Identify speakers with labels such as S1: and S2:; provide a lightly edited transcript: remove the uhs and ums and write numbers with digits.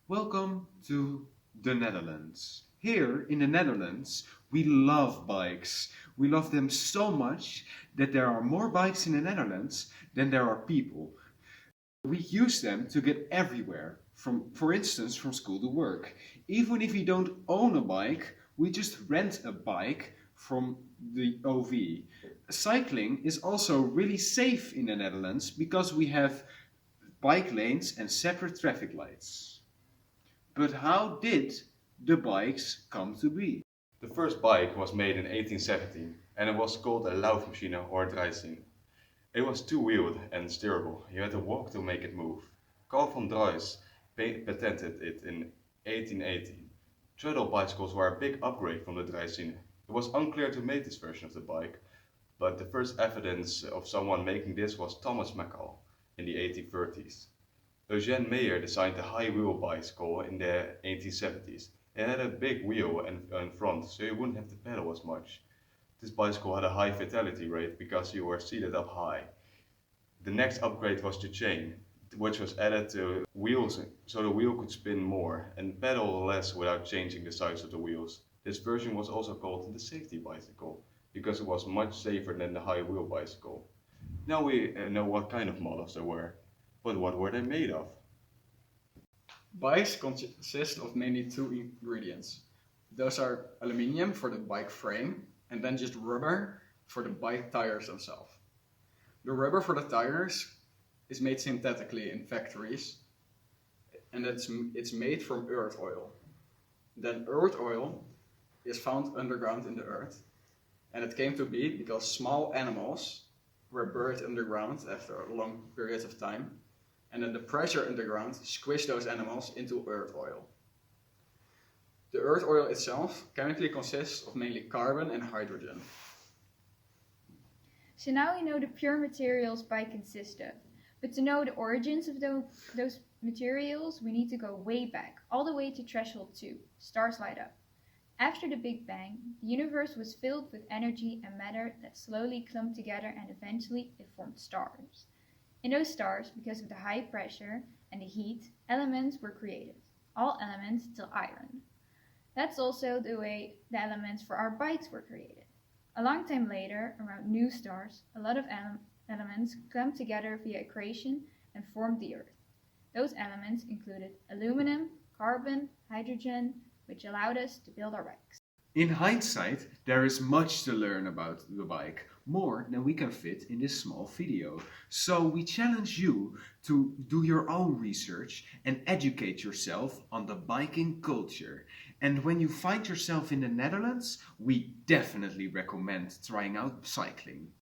S1: Welcome to the Netherlands. Here in the Netherlands, we love bikes. We love them so much that there are more bikes in the Netherlands than there are people. We use them to get everywhere, for instance, from school to work. Even if we don't own a bike, we just rent a bike from the OV. Cycling is also really safe in the Netherlands because we have bike lanes and separate traffic lights. But how did the bikes come to be?
S2: The first bike was made in 1817 and it was called a laufmachine or draaischine. It was two-wheeled and steerable. You had to walk to make it move. Carl von Drais patented it in 1880. Treadle bicycles were a big upgrade from the draaischine. It was unclear who made this version of the bike, but the first evidence of someone making this was Thomas Mackall in the 1830s. Eugène Meyer designed the high-wheel bicycle in the 1870s. It had a big wheel in front, so you wouldn't have to pedal as much. This bicycle had a high fatality rate because you were seated up high. The next upgrade was the chain, which was added to wheels so the wheel could spin more and pedal less without changing the size of the wheels. This version was also called the safety bicycle because it was much safer than the high-wheel bicycle. Now we know what kind of models there were. But what were they made of?
S3: Bikes consist of mainly two ingredients. Those are aluminium for the bike frame and then just rubber for the bike tires themselves. The rubber for the tires is made synthetically in factories and it's made from earth oil. Then earth oil is found underground in the earth and it came to be because small animals were buried underground after long periods of time, and then the pressure underground squished those animals into earth oil. The earth oil itself chemically consists of mainly carbon and hydrogen.
S4: So now we know the pure materials bike consist of. But to know the origins of those materials, we need to go way back, all the way to threshold 2, stars light up. After the Big Bang, the universe was filled with energy and matter that slowly clumped together and eventually it formed stars. In those stars, because of the high pressure and the heat, elements were created. All elements till iron. That's also the way the elements for our bikes were created. A long time later, around new stars, a lot of elements clumped together via accretion and formed the Earth. Those elements included aluminum, carbon, hydrogen, which allowed us to build our bikes.
S1: In hindsight, there is much to learn about the bike, more than we can fit in this small video. So we challenge you to do your own research and educate yourself on the biking culture. And when you find yourself in the Netherlands, we definitely recommend trying out cycling.